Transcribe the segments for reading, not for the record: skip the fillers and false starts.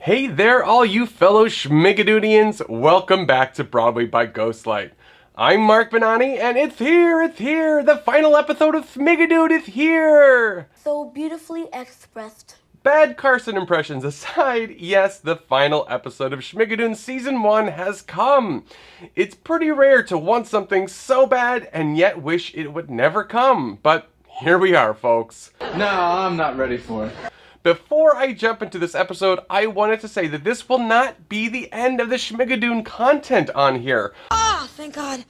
Hey there, all you fellow Schmigadoonians! Welcome back to Broadway by Ghostlight. I'm Mark Benani, and it's here! The final episode of Schmigadoon is here! So beautifully expressed. Bad Carson impressions aside, yes, the final episode of Schmigadoon Season 1 has come. It's pretty rare to want something so bad and yet wish it would never come, but here we are, folks. No, I'm not ready for it. Before I jump into this episode, I wanted to say that this will not be the end of the Schmigadoon content on here. Thank God.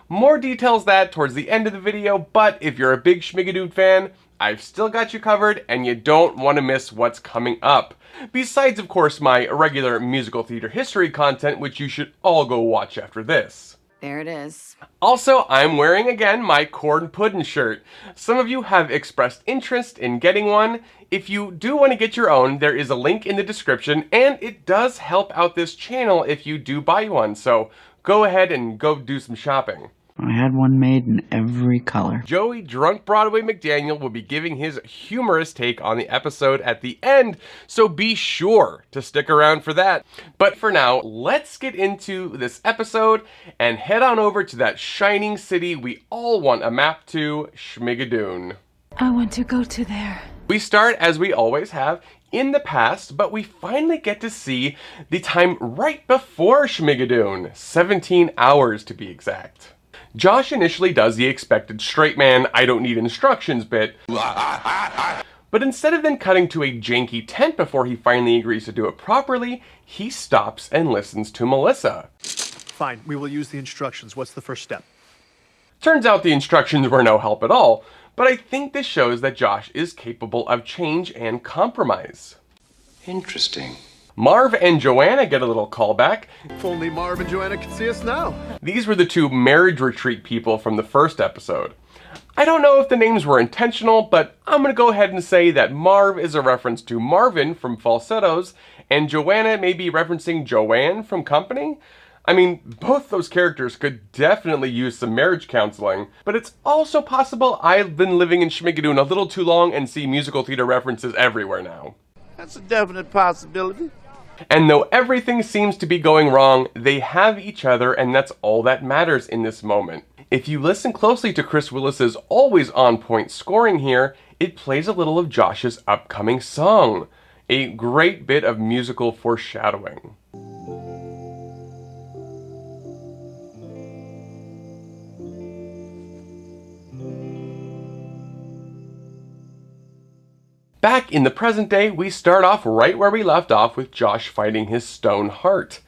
More details that towards the end of the video, but if you're a big Schmigadoon fan, I've still got you covered and you don't want to miss what's coming up. Besides, of course, my regular musical theater history content, which you should all go watch after this. There it is. Also, I'm wearing again my corn puddin' shirt. Some of you have expressed interest in getting one. If you do want to get your own, there is a link in the description, and it does help out this channel if you do buy one, so go ahead and go do some shopping. I had one made in every color. Joey Drunk Broadway McDaniel will be giving his humorous take on the episode at the end, so be sure to stick around for that. But for now, let's get into this episode and head on over to that shining city we all want a map to, Schmigadoon. I want to go to there. We start, as we always have, in the past, but we finally get to see the time right before Schmigadoon, 17 hours to be exact. Josh initially does the expected straight man, I don't need instructions bit, but instead of then cutting to a janky tent before he finally agrees to do it properly, he stops and listens to Melissa. Fine, we will use the instructions. What's the first step? Turns out the instructions were no help at all, but I think this shows that Josh is capable of change and compromise. Interesting. Marv and Joanna get a little callback. If only Marv and Joanna could see us now. These were the two marriage retreat people from the first episode. I don't know if the names were intentional, but I'm gonna go ahead and say that Marv is a reference to Marvin from Falsettos, and Joanna may be referencing Joanne from Company. I mean, both those characters could definitely use some marriage counseling, but it's also possible I've been living in Schmigadoon a little too long and see musical theater references everywhere now. That's a definite possibility. And though everything seems to be going wrong, they have each other, and that's all that matters in this moment. If you listen closely to Chris Willis's always on point scoring here, it plays a little of Josh's upcoming song. A great bit of musical foreshadowing. Back in the present day, we start off right where we left off with Josh fighting his stone heart.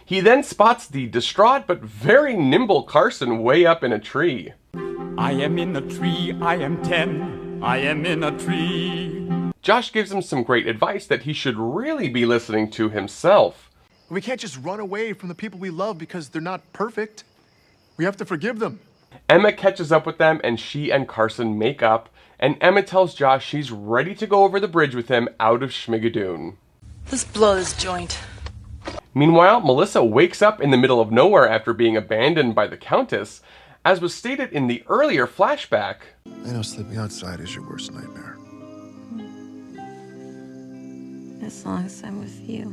He then spots the distraught but very nimble Carson way up in a tree. I am in a tree, I am 10, I am in a tree. Josh gives him some great advice that he should really be listening to himself. We can't just run away from the people we love because they're not perfect. We have to forgive them. Emma catches up with them and she and Carson make up, and Emma tells Josh she's ready to go over the bridge with him out of Schmigadoon. Let's blow this joint. Meanwhile, Melissa wakes up in the middle of nowhere after being abandoned by the Countess. As was stated in the earlier flashback, I know sleeping outside is your worst nightmare. As long as I'm with you.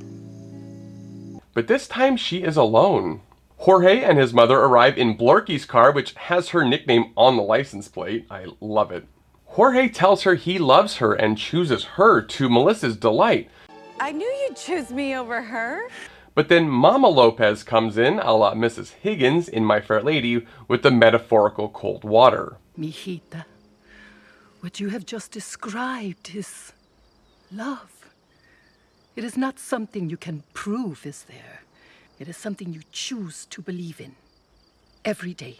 but this time she is alone. Jorge and his mother arrive in Blorky's car, which has her nickname on the license plate. I love it. Jorge tells her he loves her and chooses her to Melissa's delight. I knew you'd choose me over her. But then Mama Lopez comes in, a la Mrs. Higgins in My Fair Lady, with the metaphorical cold water. Mijita, what you have just described is love. It is not something you can prove is there. It is something you choose to believe in every day.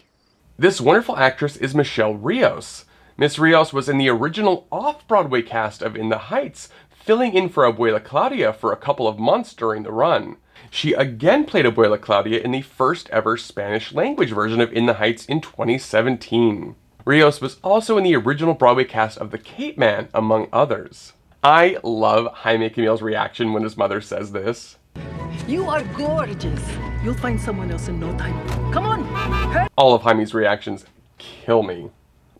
This wonderful actress is Michelle Rios. Miss Rios was in the original off-Broadway cast of In the Heights, filling in for Abuela Claudia for a couple of months during the run. She again played Abuela Claudia in the first ever Spanish language version of In the Heights in 2017. Rios was also in the original Broadway cast of The Cape Man, among others. I love Jaime Camille's reaction when his mother says this. You are gorgeous. You'll find someone else in no time. Come on! All of Jaime's reactions kill me.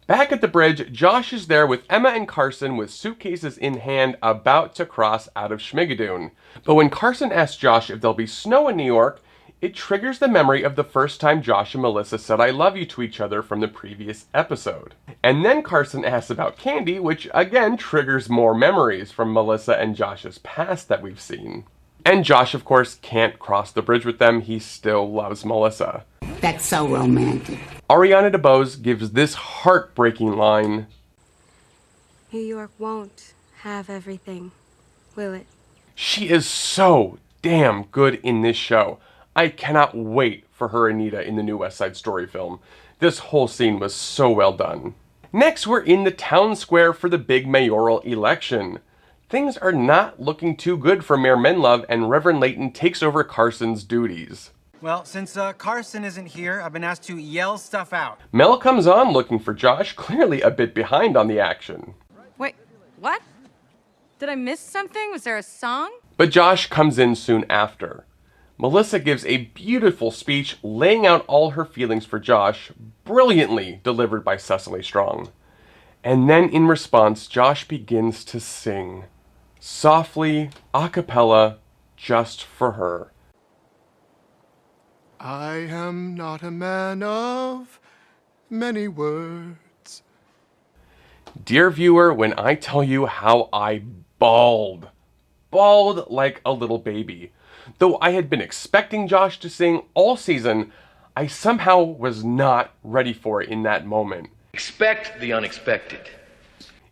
Back at the bridge, Josh is there with Emma and Carson with suitcases in hand about to cross out of Schmigadoon. But when Carson asks Josh if there'll be snow in New York, it triggers the memory of the first time Josh and Melissa said I love you to each other from the previous episode. And then Carson asks about candy, which again triggers more memories from Melissa and Josh's past that we've seen. And Josh, of course, can't cross the bridge with them. He still loves Melissa. That's so romantic. Ariana DeBose gives this heartbreaking line. New York won't have everything, will it? She is so damn good in this show. I cannot wait for her Anita in the new West Side Story film. This whole scene was so well done. Next, we're in the town square for the big mayoral election. Things are not looking too good for Mayor Menlove, and Reverend Layton takes over Carson's duties. Well, since Carson isn't here, I've been asked to yell stuff out. Mel comes on looking for Josh, clearly a bit behind on the action. Wait, what? Did I miss something? Was there a song? But Josh comes in soon after. Melissa gives a beautiful speech laying out all her feelings for Josh, brilliantly delivered by Cecily Strong. And then in response, Josh begins to sing. Softly, a cappella, just for her. I am not a man of many words. Dear viewer, when I tell you how I bawled like a little baby. Though I had been expecting Josh to sing all season, I somehow was not ready for it in that moment. Expect the unexpected.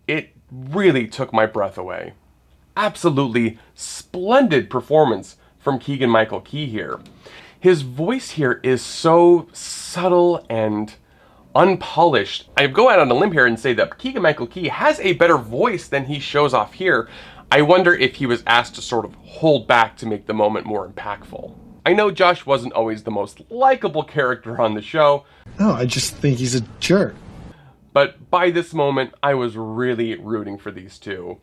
It really took my breath away. Absolutely splendid performance from Keegan-Michael Key here. His voice here is so subtle and unpolished. I go out on a limb here and say that Keegan-Michael Key has a better voice than he shows off here. I wonder if he was asked to sort of hold back to make the moment more impactful. I know Josh wasn't always the most likable character on the show. No, I just think he's a jerk. But by this moment, I was really rooting for these two.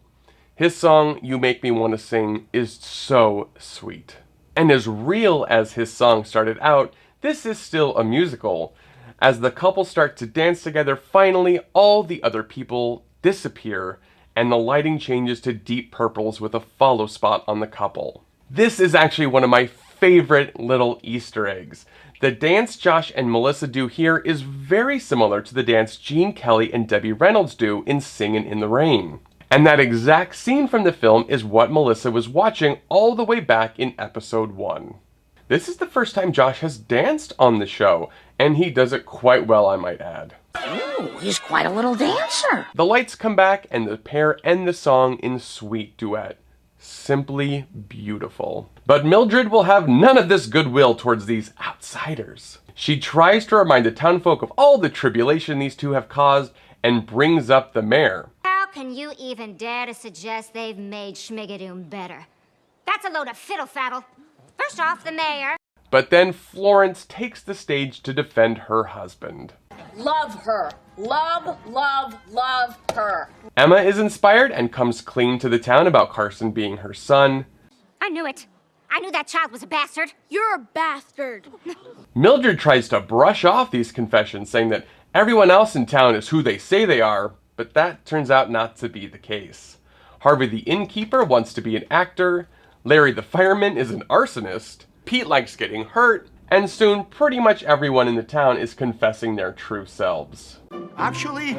His song, You Make Me Want to Sing, is so sweet. And as real as his song started out, this is still a musical. As the couple start to dance together, finally all the other people disappear, and the lighting changes to deep purples with a follow spot on the couple. This is actually one of my favorite little Easter eggs. The dance Josh and Melissa do here is very similar to the dance Gene Kelly and Debbie Reynolds do in Singin' in the Rain. And that exact scene from the film is what Melissa was watching all the way back in episode 1. This is the first time Josh has danced on the show, and he does it quite well, I might add. Ooh, he's quite a little dancer. The lights come back and the pair end the song in sweet duet. Simply beautiful. But Mildred will have none of this goodwill towards these outsiders. She tries to remind the townfolk of all the tribulation these two have caused and brings up the mayor. How can you even dare to suggest they've made Schmigadoon better? That's a load of fiddle-faddle. First off, the mayor. But then Florence takes the stage to defend her husband. Love her. Love, love, love her. Emma is inspired and comes clean to the town about Carson being her son. I knew it. I knew that child was a bastard. You're a bastard. Mildred tries to brush off these confessions, saying that everyone else in town is who they say they are, but that turns out not to be the case. Harvey the innkeeper wants to be an actor, Larry the fireman is an arsonist, Pete likes getting hurt, and soon pretty much everyone in the town is confessing their true selves. Actually,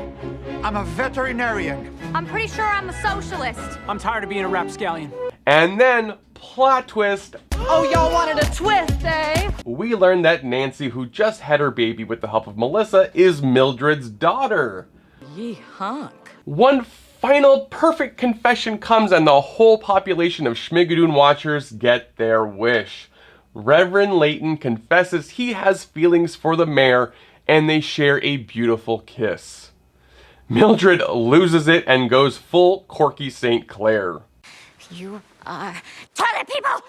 I'm a veterinarian. I'm pretty sure I'm a socialist. I'm tired of being a rapscallion. And then, plot twist, Oh, y'all wanted a twist, eh? we learn that Nancy, who just had her baby with the help of Melissa, is Mildred's daughter. Ye honk. One final perfect confession comes and the whole population of Schmigadoon watchers get their wish. Reverend Layton confesses he has feelings for the mayor, and they share a beautiful kiss. Mildred loses it and goes full Corky St. Clair. You are toilet people!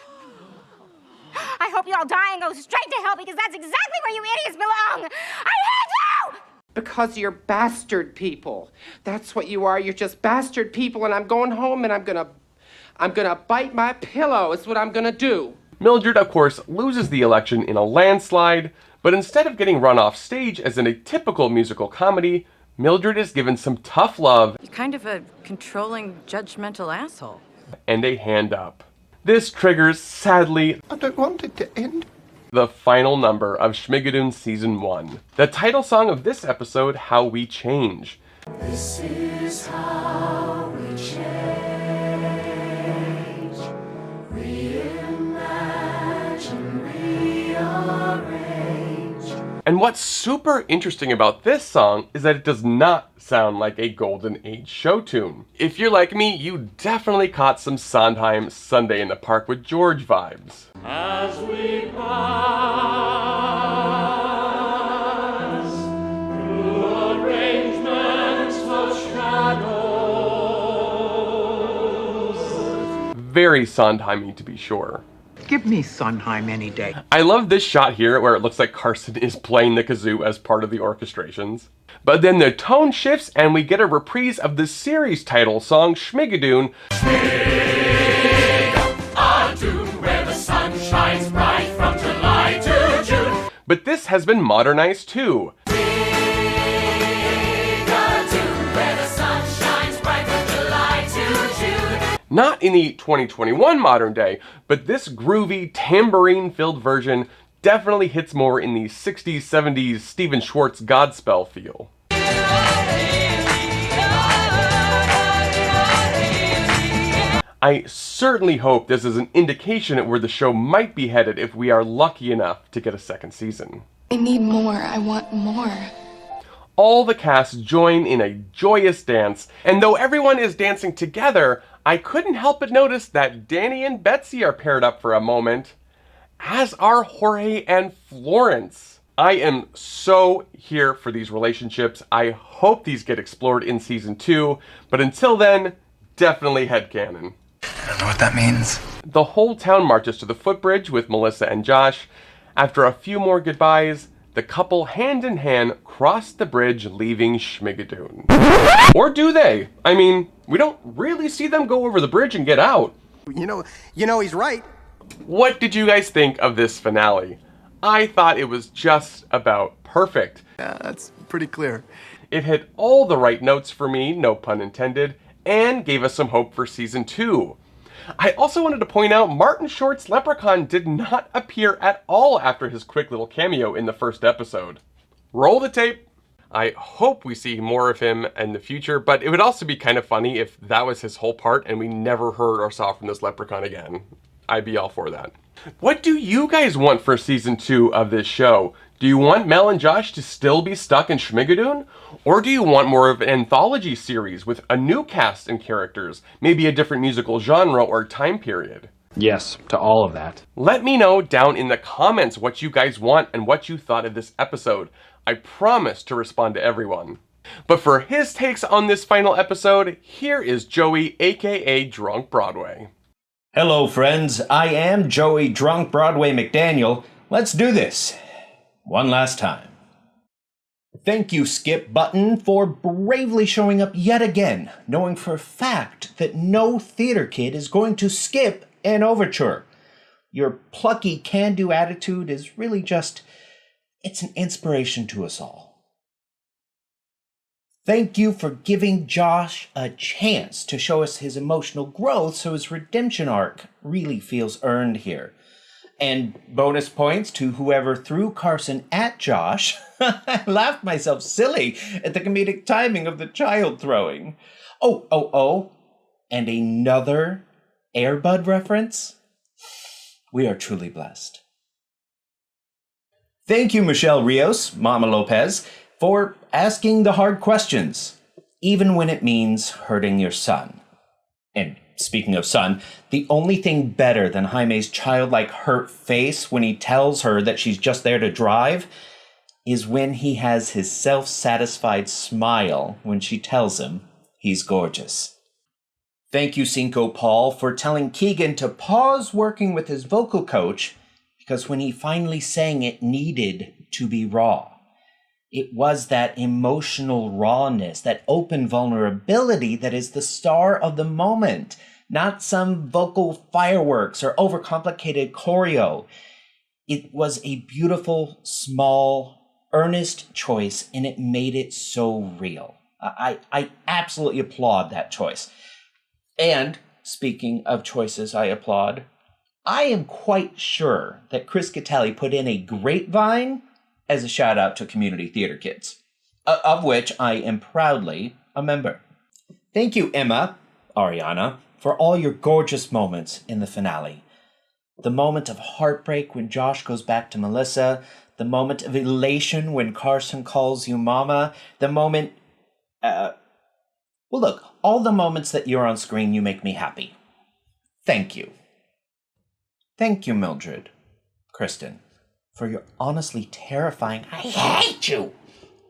I hope you all die and go straight to hell because that's exactly where you idiots belong! I hate you! Because you're bastard people. That's what you are. You're just bastard people, and I'm going home and I'm gonna bite my pillow is what I'm gonna do. Mildred, of course, loses the election in a landslide, but instead of getting run off stage as in a typical musical comedy, Mildred is given some tough love. You're kind of a controlling, judgmental asshole. And a hand up. This triggers, sadly, I don't want it to end. The final number of Schmigadoon Season 1. The title song of this episode, How We Change. This is how we change. Reimagine, rearrange. And what's super interesting about this song is that it does not sound like a Golden Age show tune. If you're like me, you definitely caught some Sondheim Sunday in the Park with George vibes. As we pass through arrangements of shadows. Very Sondheim-y to be sure. Give me Sondheim any day. I love this shot here where it looks like Carson is playing the kazoo as part of the orchestrations. But then the tone shifts and we get a reprise of the series title song, Schmigadoon. Schmigadoon, where the sun shines bright from July to June. But this has been modernized too. Schmigadoon, where the sun shines bright from July to June. Not in the 2021 modern day, but this groovy, tambourine-filled version definitely hits more in the 60s, 70s Stephen Schwartz Godspell feel. I certainly hope this is an indication of where the show might be headed if we are lucky enough to get a second season. I need more. I want more. All the cast join in a joyous dance, and though everyone is dancing together, I couldn't help but notice that Danny and Betsy are paired up for a moment, as are Jorge and Florence. I am so here for these relationships. I hope these get explored in season 2, but until then, definitely headcanon. I don't know what that means. The whole town marches to the footbridge with Melissa and Josh. After a few more goodbyes, the couple hand in hand cross the bridge, leaving Schmigadoon. Or do they? I mean, we don't really see them go over the bridge and get out. You know he's right. What did you guys think of this finale? I thought it was just about perfect. Yeah, that's pretty clear. It hit all the right notes for me, no pun intended, and gave us some hope for season 2. I also wanted to point out Martin Short's Leprechaun did not appear at all after his quick little cameo in the first episode. Roll the tape. I hope we see more of him in the future, but it would also be kind of funny if that was his whole part and we never heard or saw from this Leprechaun again. I'd be all for that. What do you guys want for season 2 of this show? Do you want Mel and Josh to still be stuck in Schmigadoon? Or do you want more of an anthology series with a new cast and characters, maybe a different musical genre or time period? Yes, to all of that. Let me know down in the comments what you guys want and what you thought of this episode. I promise to respond to everyone. But for his takes on this final episode, here is Joey, aka Drunk Broadway. Hello friends, I am Joey Drunk Broadway McDaniel. Let's do this. One last time. Thank you, Skip Button, for bravely showing up yet again, knowing for a fact that no theater kid is going to skip an overture. Your plucky can-do attitude is really just, it's an inspiration to us all. Thank you for giving Josh a chance to show us his emotional growth so his redemption arc really feels earned here. And bonus points to whoever threw Carson at Josh. I laughed myself silly at the comedic timing of the child throwing. Oh, and another Air Bud reference? We are truly blessed. Thank you, Michelle Rios, Mama Lopez, for asking the hard questions, even when it means hurting your son. And speaking of son, the only thing better than Jaime's childlike hurt face when he tells her that she's just there to drive is when he has his self-satisfied smile when she tells him he's gorgeous. Thank you, Cinco Paul, for telling Keegan to pause working with his vocal coach because when he finally sang, it needed to be raw. It was that emotional rawness, that open vulnerability that is the star of the moment, not some vocal fireworks or overcomplicated choreo. It was a beautiful, small, earnest choice, and it made it so real. I absolutely applaud that choice. And speaking of choices I applaud, I am quite sure that Chris Gattelli put in a grapevine as a shout out to community theater kids, of which I am proudly a member. Thank you, Emma, Ariana, for all your gorgeous moments in the finale. The moment of heartbreak when Josh goes back to Melissa, the moment of elation when Carson calls you mama, the moment... well, look, all the moments that you're on screen, you make me happy. Thank you. Thank you, Mildred, Kristen, for your honestly terrifying "I hate you"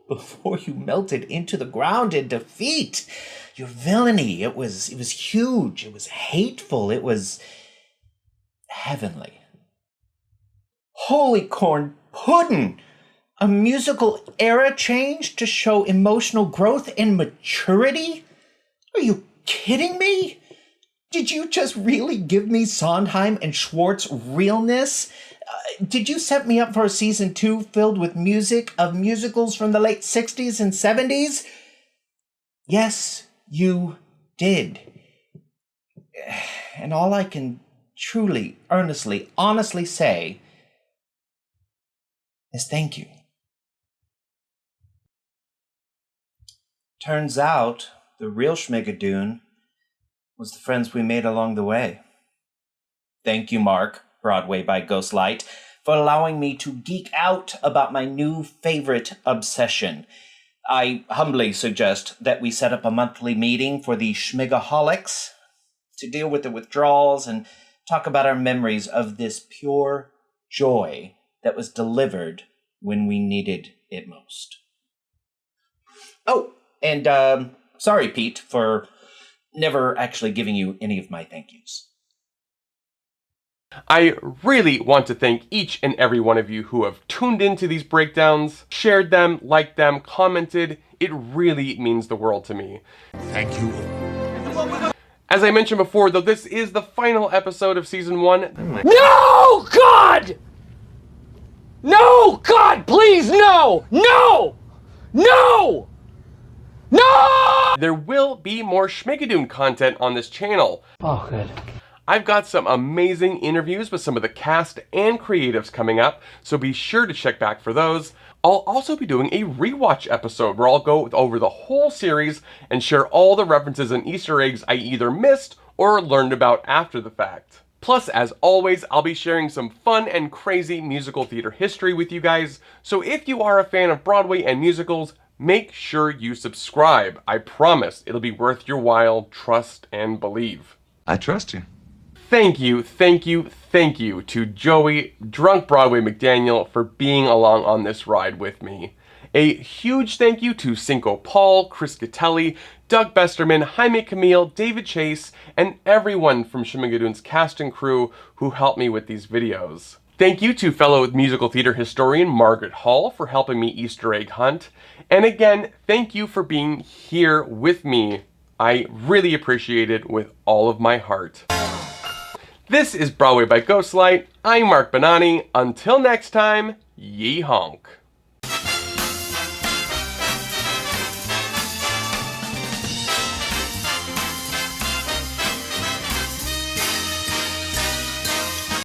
before you melted into the ground in defeat. Your villainy, it was huge, it was hateful, it was heavenly. Holy corn pudding! A musical era change to show emotional growth and maturity? Are you kidding me? Did you just really give me Sondheim and Schwartz realness? Did you set me up for a season 2 filled with music of musicals from the late 60s and 70s? Yes, you did. And all I can truly, earnestly, honestly say is thank you. Turns out the real Schmigadoon was the friends we made along the way. Thank you, Mark, Broadway by Ghostlight, for allowing me to geek out about my new favorite obsession. I humbly suggest that we set up a monthly meeting for the Schmigaholics to deal with the withdrawals and talk about our memories of this pure joy that was delivered when we needed it most. Oh, and sorry, Pete, for never actually giving you any of my thank yous. I really want to thank each and every one of you who have tuned into these breakdowns, shared them, liked them, commented. It really means the world to me. Thank you. As I mentioned before, though, this is the final episode of Season 1. No, God! No, God, please, no! No! No! No! There will be more Schmigadoon content on this channel. Oh, good. I've got some amazing interviews with some of the cast and creatives coming up, so be sure to check back for those. I'll also be doing a rewatch episode where I'll go over the whole series and share all the references and Easter eggs I either missed or learned about after the fact. Plus, as always, I'll be sharing some fun and crazy musical theater history with you guys, so if you are a fan of Broadway and musicals, make sure you subscribe. I promise it'll be worth your while. Trust and believe. I trust you. Thank you to Joey, Drunk Broadway McDaniel, for being along on this ride with me. A huge thank you to Cinco Paul, Chris Gattelli, Doug Besterman, Jaime Camille, David Chase, and everyone from Schmigadoon's cast and crew who helped me with these videos. Thank you to fellow musical theater historian Margaret Hall for helping me Easter egg hunt. And again, thank you for being here with me. I really appreciate it with all of my heart. This is Broadway by Ghostlight. I'm Mark Bonanni. Until next time, yee honk.